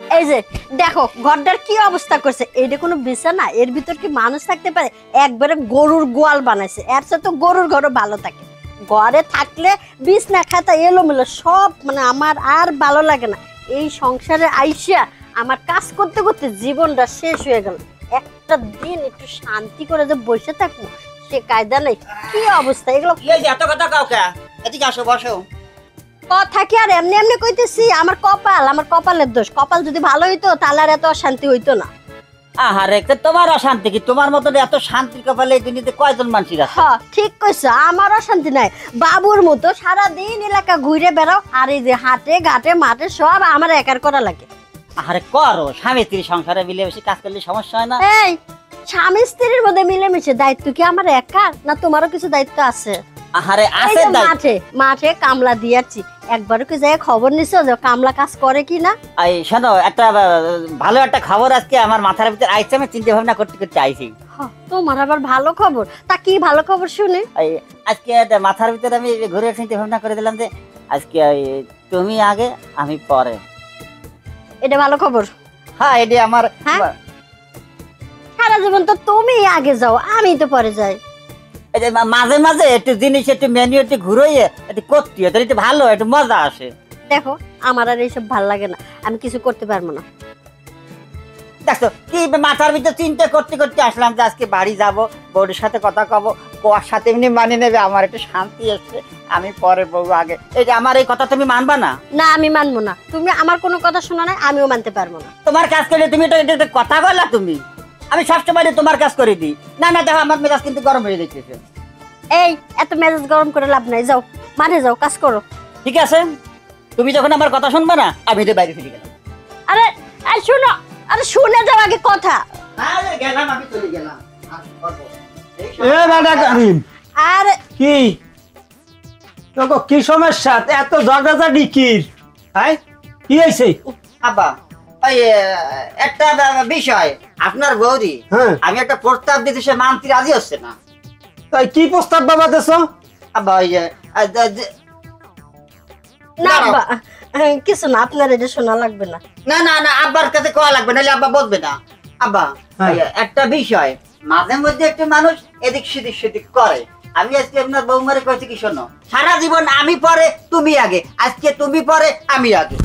এই যে দেখো ঘরটার কি অবস্থা করছে, এইটা কোনো বিছানা? এর ভিতর কি মানুষ থাকতে পারে? একবারে গরুর গোয়াল বানাইছে। এর সাথে তো গরুর ঘরও ভালো থাকে। ঘরে থাকলে বিছনা খাতা এলোমেলো সব, মানে আমার আর ভালো লাগে না। এই সংসারে আইসা আমার কাজ করতে করতে জীবনটা শেষ হয়ে গেল। একটা দিন একটু শান্তি করে যে বসে থাকবো সে কায়দা নেই। কি অবস্থা এগুলো? এত কথা কাউকে এদিকে আসো, বসো। কথা কি আর এমনি এমনি কইতেছি? আমার কপালের দোষ। কপাল যদি ভালো হইতো তাহলে আর এত অশান্তি হইতো না। আহারে তোমার অশান্তি কি? তোমার মতন এত শান্তির কপালে এই দুনিয়াতে কয়জন মানুষ আছে? হ্যাঁ ঠিক কইছো, আমার অশান্তি নাই। বাবুর মতো সারাদিন এলাকা ঘুরে বেড়াও, আর এই যে হাটে ঘাটে মাঠে সব আমার একার করা লাগে। আহারে করো, স্বামী স্ত্রী সংসারে মিলেমিশে কাজ করলে সমস্যা হয় না? এই স্বামী স্ত্রীর মধ্যে মিলেমিশে দায়িত্ব কি আমার একার? না তোমারও কিছু দায়িত্ব আছে? আহারে আছে মাঠে মাঠে কামলা দিয়াছি, একবারও কি যাই খবর নিছো যে কামলা কাজ করে কি না? এই শোনো, একটা ভালো একটা খবর আজকে আমার মাথার ভিতর আইছে, আমি চিন্তা ভাবনা করতে করতে আইছি। তোমার আবার ভালো খবর? তা কি ভালো খবর শুনে? আজকে মাথার ভিতরে আমি ঘুরে চিন্তা ভাবনা করে দিলাম যে আজকে তুমি আগে আমি পরে। এটা ভালো খবর? হ্যাঁ এটা আমার। সারা জীবন তো তুমি আগে যাও, আমি তো পরে যাই। মাঝে মাঝে একটু জিনিস একটু মেনু একটু ঘুরাইয়ে একটু করতে হয়, একটু ভালো একটু মজা আসে। দেখো আমার আর এইসব ভাল লাগে না, আমি কিছু করতে পারবো না। দেখো কি মাথার ভিতর চিন্তা করতে করতে আসলাম যে আজকে বাড়ি যাব, বউর সাথে কথা কব, কোয়ার সাথে এমনি মানে নেবে, আমার একটু শান্তি আসছে, আমি পরে বউ আগে। এই যে আমার এই কথা তুমি মানবা না? না আমি মানবো না। তুমি আমার কোনো কথা শোনা নাই, আমিও মানতে পারবো না। তোমার কাজ করলে তুমি এটা কথা বললা তুমি? আমি সবসময় তোমার কাজ করে দিই। না না দেখো আমার মেজাজ কিন্তু গরম হয়ে যাচ্ছে। এই এত মেজাজ গরম করে লাভ নাই, যাও মাঠে যাও, কাজ করো। ঠিক আছে, তুমি যখন আমার কথা শুনবে না আমি তো বাইরে ফিরে গেলাম। আরে শুনো, আরে শুনে যাও আগে কথা। আরে গেলাম, আমি চলে গেলাম। এ দাদা করিম, আরে কি তোকে কি সমস্যা? এত ঝগড়াঝাটি কি? হ্যাঁ কি হয়েছে? আব্বা ওই একটা বিষয়, আপনার বৌদি আমি একটা প্রস্তাব দিতে সে মানতে রাজি হচ্ছে না। তাই কি প্রস্তাব বাবা দেশ? আব্বা ওই না আব্বা কিছু না, আপনার এটা শোনা লাগবে না। না না না আব্বার কাছে কোয়া লাগবে, নাহলে আব্বা বলবে না। আব্বা একটা বিষয়, মাঝে মধ্যে একটু মানুষ এদিক সেদিক সেদিক করে। আমি আজকে আপনার বৌমারে কইছি কি, শোনো সারা জীবন আমি পরে তুমি আগে, আজকে তুমি পরে আমি আগে।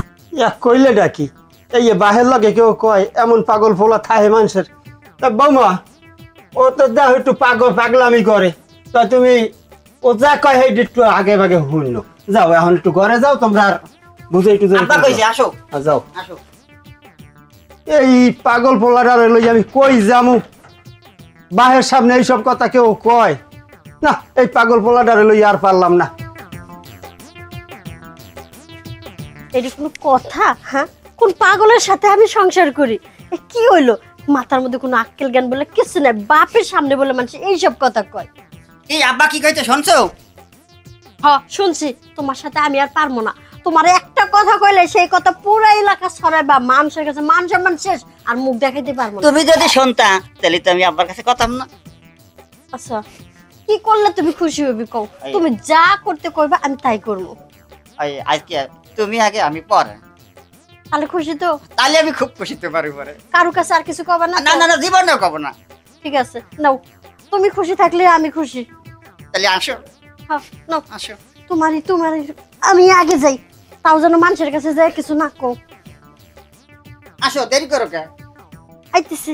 কইলে ডাকি এই বাহের লগে কেউ কয় এমন পাগল ফোলা থাহে মানুষের। বৌমা ও তো দেখ একটু পাগলামি করে, তা তুমি ও যা কয় হেঁটে একটু আগে ভাগে শুনলো। যাও এখন একটু ঘরে যাও, তোমরা বুঝে একটু আসো যাও। আসো। এই পাগল ফোলাটা লই আমি কই যামু? বাহের সামনে এইসব কথা কেউ কয় না? এই পাগল ফোলাটারে লই আর পারলাম না। এটা কোনো কথা? হ্যাঁ, কোন পাগলের সাথে আমি সংসার করি? কি হইলো? মাথার মধ্যে কোনো আক্কেল জ্ঞান বলে কিছু নাই। বাপের সামনে বলে মানুষ এইসব কথা কয়। এই আব্বা কি কইতে শুনছো? হ্যাঁ শুনছি। তোমার সাথে আমি আর পারবো না। তোমার একটা কথা কইলে সেই কথা পুরো এলাকা ছড়ায়, বা মানুষের কাছে মান সম্মান শেষ, আর মুখ দেখাইতে পারবো না। তুমি যদি শুনতা তাহলে তো আমি আব্বার কাছে কথাম না। আচ্ছা কি করলে তুমি খুশি হবি কও? তুমি যা করতে কইবা আমি তাই করবো। আজকে তুমি আগে আমি পরে, তাহলে খুশি তো? তাহলে আমি খুব খুশি তো পারি পরে। কারো কাছে আর কিছু কবা না? না না না জীবনেও কব না। ঠিক আছে নাও, তুমি খুশি থাকলে আমি খুশি। তাহলে আসো। হ্যাঁ নাও আসো। তোমারই আমি আগে যাই, তাও যেন মানুষের কাছে যাই কিছু না কও। আসো, দেরি করো কে? আইতেছি।